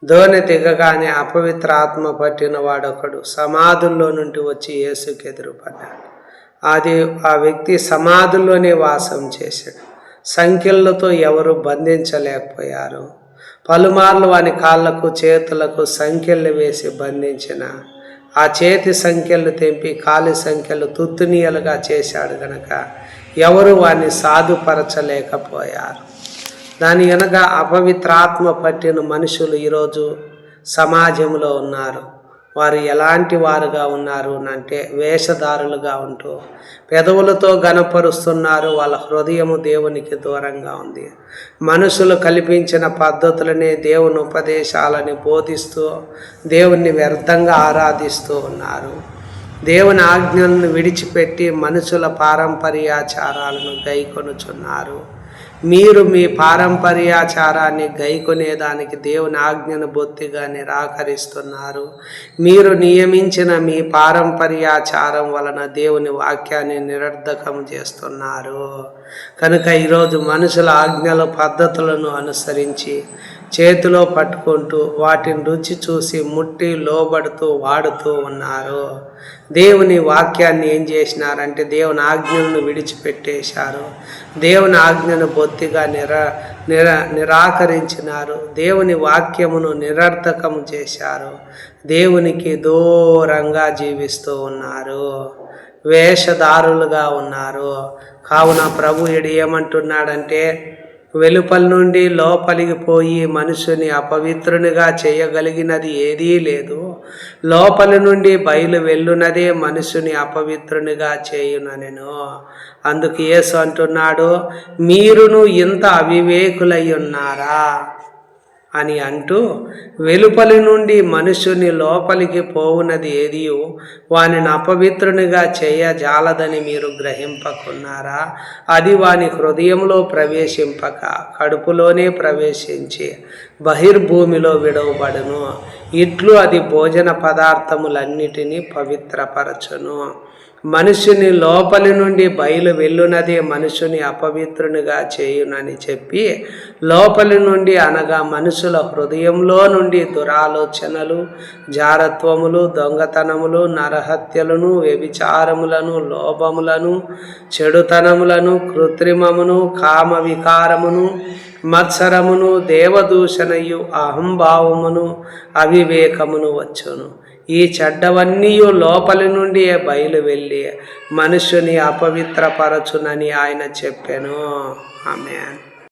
దోణి దిగగానే అపవిత్ర ఆత్మ పట్టిన వాడొకడు సమాధుల్లో నుండి వచ్చి యేసుకి ఎదురుపడ్డాడు. ఆ వ్యక్తి సమాధుల్లోనే వాసం చేశాడు. సంఖ్యలతో ఎవరు బంధించలేకపోయారు. పలుమార్లు వాని కాళ్ళకు చేతులకు సంఖ్యలు వేసి బంధించిన ఆ చేతి సంఖ్యలు తెంపి కాలి సంఖ్యలు తుత్తునీయలుగా చేశాడు గనక ఎవరు వారిని సాధుపరచలేకపోయారు. దాని వెనక అపవిత్రాత్మ పట్టిన మనుషులు ఈరోజు సమాజంలో ఉన్నారు. వారు ఎలాంటి వారుగా ఉన్నారు అంటే వేషధారులుగా ఉంటూ పెదవులతో గనపరుస్తున్నారు. వాళ్ళ హృదయము దేవునికి దూరంగా ఉంది. మనుషులు కల్పించిన పద్ధతులనే దేవుని ఉపదేశాలని బోధిస్తూ దేవుణ్ణి వ్యర్థంగా ఆరాధిస్తూ ఉన్నారు. దేవుని ఆజ్ఞలను విడిచిపెట్టి మనుషుల పారంపర్యాచారాలను గైకొనుచున్నారు. మీరు మీ పారంపర్యాచారాన్ని గైకొనేదానికి దేవుని ఆజ్ఞను బొత్తిగా నిరాకరిస్తున్నారు. మీరు నియమించిన మీ పారంపర్యాచారం వలన దేవుని వాక్యాన్ని నిరర్ధకం చేస్తున్నారు. కనుక ఈరోజు మనుషుల ఆజ్ఞల పద్ధతులను అనుసరించి చేతిలో పట్టుకుంటూ వాటిని రుచి చూసి ముట్టి లోబడుతూ వాడుతూ ఉన్నారు. దేవుని వాక్యాన్ని ఏం చేసినారంటే దేవుని ఆజ్ఞలను విడిచిపెట్టేశారు. దేవుని ఆజ్ఞను బొత్తిగా నిరాకరించినారు. దేవుని వాక్యమును నిరర్థకం చేశారు. దేవునికి దూరంగా జీవిస్తూ ఉన్నారు. వేషధారులుగా ఉన్నారు. కావున ప్రభు ఏమంటున్నాడంటే వెలుపల నుండి లోపలికి పోయి మనుషుని అపవిత్రునిగా చేయగలిగినది ఏదీ లేదు. లోపలి నుండి బయలు వెళ్ళునదే మనుషుని అపవిత్రునిగా చేయుననెను. అందుకు యేసు అంటున్నాడు, మీరును ఇంత అవివేకులై ఉన్నారా అని అంటూ వెలుపలి నుండి మనుషుని లోపలికి పోవునది ఏదియో వానిని అపవిత్రునిగా చేయజాలదని మీరు గ్రహింపకున్నారా? అది వాని హృదయంలో ప్రవేశింపక కడుపులోనే ప్రవేశించి బహిర్భూమిలో విడవబడును. ఇట్లు అది భోజన పదార్థములన్నిటినీ పవిత్రపరచును. మనుషుని లోపలి నుండి బయలు వెళ్ళునదే మనుషుని అపవిత్రునిగా చేయునని చెప్పి లోపలి నుండి అనగా మనుషుల హృదయంలో నుండి దురాలోచనలు, జారత్వములు, దొంగతనములు, నరహత్యలను, వ్యభిచారములను, లోభములను, చెడుతనములను, కృత్రిమమును, కామ వికారమును, మత్సరమును, దేవదూషణయు, అహంభావమును, అవివేకమును వచ్చును. ఈ చెడ్డవన్నీ లోపలి నుండి బయలు వెళ్ళి మనుషుని అపవిత్రపరచునని ఆయన చెప్పెను. ఆమేన్.